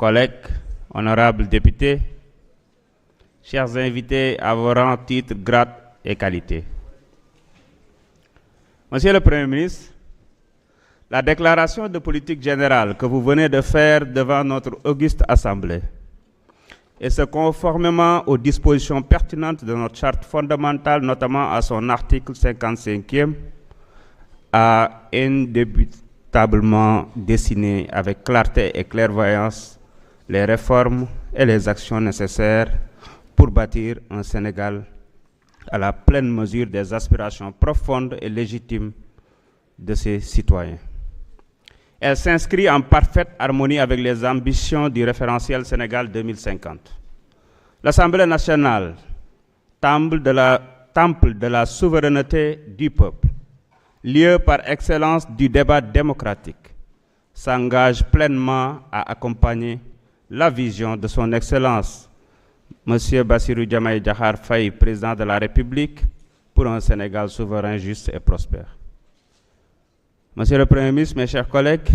collègues, honorables députés, chers invités à vos rangs, titres, grades et qualités. Monsieur le Premier ministre, la déclaration de politique générale que vous venez de faire devant notre auguste Assemblée, et ce conformément aux dispositions pertinentes de notre charte fondamentale, notamment à son article 55e, a indébutablement dessiné avec clarté et clairvoyance les réformes et les actions nécessaires pour bâtir un Sénégal à la pleine mesure des aspirations profondes et légitimes de ses citoyens. Elle s'inscrit en parfaite harmonie avec les ambitions du référentiel Sénégal 2050. L'Assemblée nationale, temple de la souveraineté du peuple, lieu par excellence du débat démocratique, s'engage pleinement à accompagner la vision de son Excellence, M. Bassirou Diomaye Diakhar Faye, président de la République, pour un Sénégal souverain, juste et prospère. Monsieur le Premier ministre, mes chers collègues,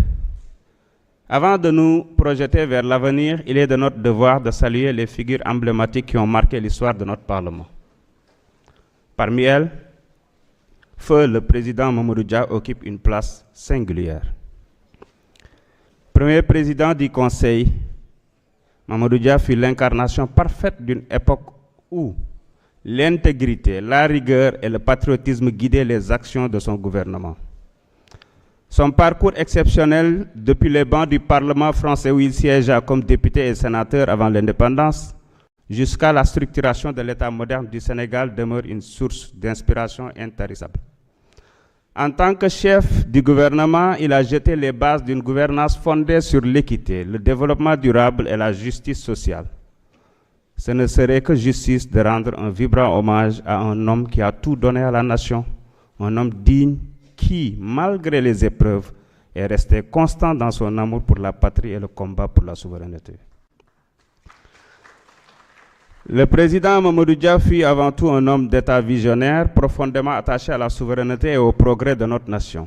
avant de nous projeter vers l'avenir, il est de notre devoir de saluer les figures emblématiques qui ont marqué l'histoire de notre Parlement. Parmi elles, feu le président Mamadou Dia occupe une place singulière. Premier président du Conseil, Mamadou Dia fut l'incarnation parfaite d'une époque où l'intégrité, la rigueur et le patriotisme guidaient les actions de son gouvernement. Son parcours exceptionnel depuis les bancs du Parlement français où il siégea comme député et sénateur avant l'indépendance, jusqu'à la structuration de l'État moderne du Sénégal demeure une source d'inspiration intarissable. En tant que chef du gouvernement, il a jeté les bases d'une gouvernance fondée sur l'équité, le développement durable et la justice sociale. Ce ne serait que justice de rendre un vibrant hommage à un homme qui a tout donné à la nation, un homme digne qui, malgré les épreuves, est resté constant dans son amour pour la patrie et le combat pour la souveraineté. Le président Mamadou Dia fut avant tout un homme d'État visionnaire, profondément attaché à la souveraineté et au progrès de notre nation.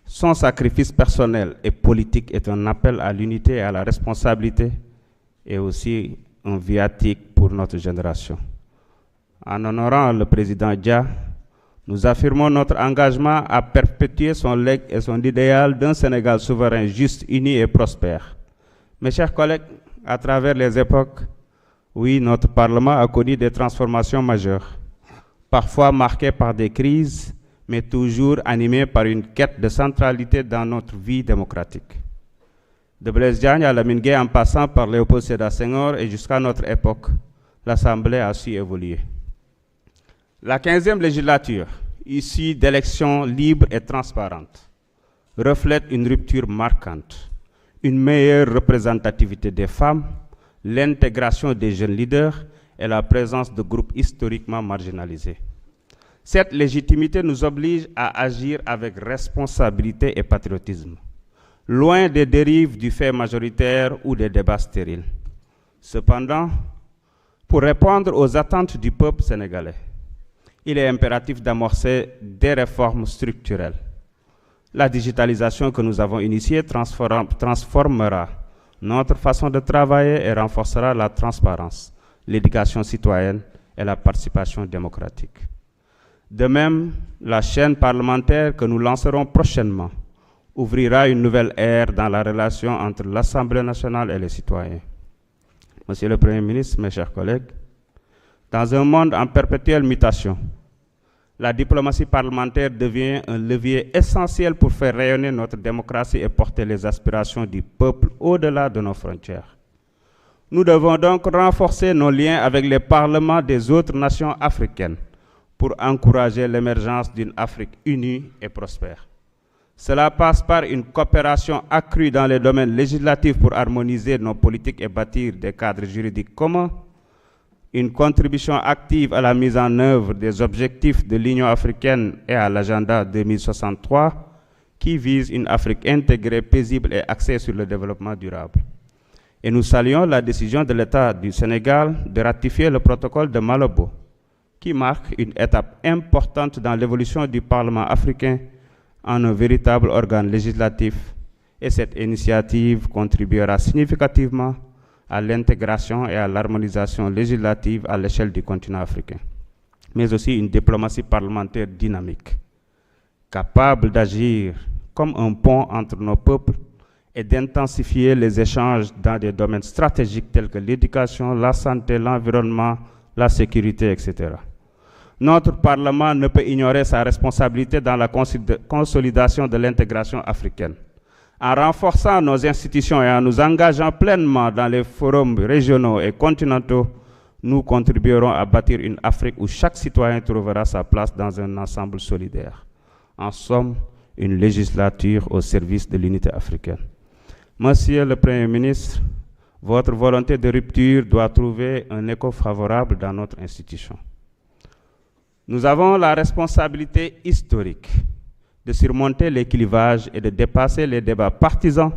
Son sacrifice personnel et politique est un appel à l'unité et à la responsabilité, et aussi un viatique pour notre génération. En honorant le président Dia, nous affirmons notre engagement à perpétuer son legs et son idéal d'un Sénégal souverain, juste, uni et prospère. Mes chers collègues, à travers les époques, oui, notre Parlement a connu des transformations majeures, parfois marquées par des crises, mais toujours animées par une quête de centralité dans notre vie démocratique. De Blaise Diagne à Lamine Gueye en passant par Léopold Sédar Senghor et jusqu'à notre époque, l'Assemblée a su évoluer. La 15e législature, issue d'élections libres et transparentes, reflète une rupture marquante, une meilleure représentativité des femmes, l'intégration des jeunes leaders et la présence de groupes historiquement marginalisés. Cette légitimité nous oblige à agir avec responsabilité et patriotisme, loin des dérives du fait majoritaire ou des débats stériles. Cependant, pour répondre aux attentes du peuple sénégalais, il est impératif d'amorcer des réformes structurelles. La digitalisation que nous avons initiée transformera notre façon de travailler et renforcera la transparence, l'éducation citoyenne et la participation démocratique. De même, la chaîne parlementaire que nous lancerons prochainement ouvrira une nouvelle ère dans la relation entre l'Assemblée nationale et les citoyens. Monsieur le Premier ministre, mes chers collègues, dans un monde en perpétuelle mutation, la diplomatie parlementaire devient un levier essentiel pour faire rayonner notre démocratie et porter les aspirations du peuple au-delà de nos frontières. Nous devons donc renforcer nos liens avec les parlements des autres nations africaines pour encourager l'émergence d'une Afrique unie et prospère. Cela passe par une coopération accrue dans les domaines législatifs pour harmoniser nos politiques et bâtir des cadres juridiques communs, une contribution active à la mise en œuvre des objectifs de l'Union africaine et à l'agenda 2063 qui vise une Afrique intégrée, paisible et axée sur le développement durable. Et nous saluons la décision de l'État du Sénégal de ratifier le protocole de Malabo, qui marque une étape importante dans l'évolution du Parlement africain en un véritable organe législatif et cette initiative contribuera significativement à l'intégration et à l'harmonisation législative à l'échelle du continent africain, mais aussi une diplomatie parlementaire dynamique, capable d'agir comme un pont entre nos peuples et d'intensifier les échanges dans des domaines stratégiques tels que l'éducation, la santé, l'environnement, la sécurité, etc. Notre Parlement ne peut ignorer sa responsabilité dans la consolidation de l'intégration africaine. En renforçant nos institutions et en nous engageant pleinement dans les forums régionaux et continentaux, nous contribuerons à bâtir une Afrique où chaque citoyen trouvera sa place dans un ensemble solidaire. En somme, une législature au service de l'unité africaine. Monsieur le Premier ministre, votre volonté de rupture doit trouver un écho favorable dans notre institution. Nous avons la responsabilité historique de surmonter les clivages et de dépasser les débats partisans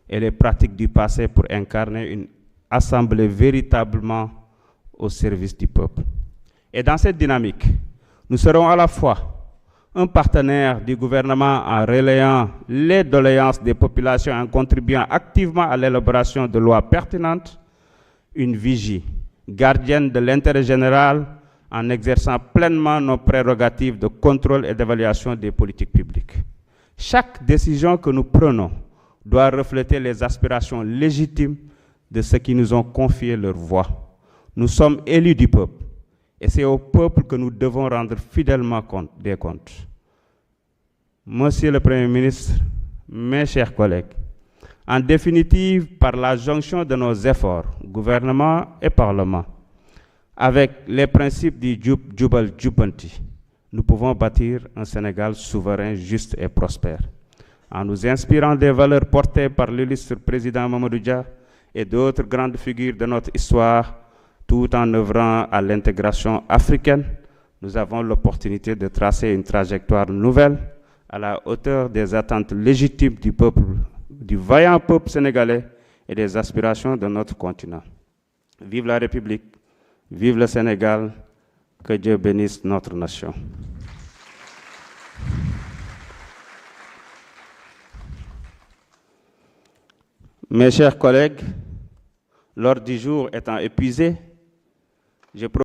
et les pratiques du passé pour incarner une assemblée véritablement au service du peuple. Et dans cette dynamique, nous serons à la fois un partenaire du gouvernement en relayant les doléances des populations et en contribuant activement à l'élaboration de lois pertinentes, une vigie gardienne de l'intérêt général en exerçant pleinement nos prérogatives de contrôle et d'évaluation des politiques publiques. Chaque décision que nous prenons doit refléter les aspirations légitimes de ceux qui nous ont confié leur voix. Nous sommes élus du peuple et c'est au peuple que nous devons rendre fidèlement des comptes. Monsieur le Premier ministre, mes chers collègues, en définitive, par la jonction de nos efforts, gouvernement et parlement, avec les principes du Jubal Jubanti, nous pouvons bâtir un Sénégal souverain, juste et prospère. En nous inspirant des valeurs portées par l'illustre président Mamadou Dia et d'autres grandes figures de notre histoire, tout en œuvrant à l'intégration africaine, nous avons l'opportunité de tracer une trajectoire nouvelle à la hauteur des attentes légitimes du peuple, du vaillant peuple sénégalais et des aspirations de notre continent. Vive la République! Vive le Sénégal, que Dieu bénisse notre nation. Mes chers collègues, l'ordre du jour étant épuisé, je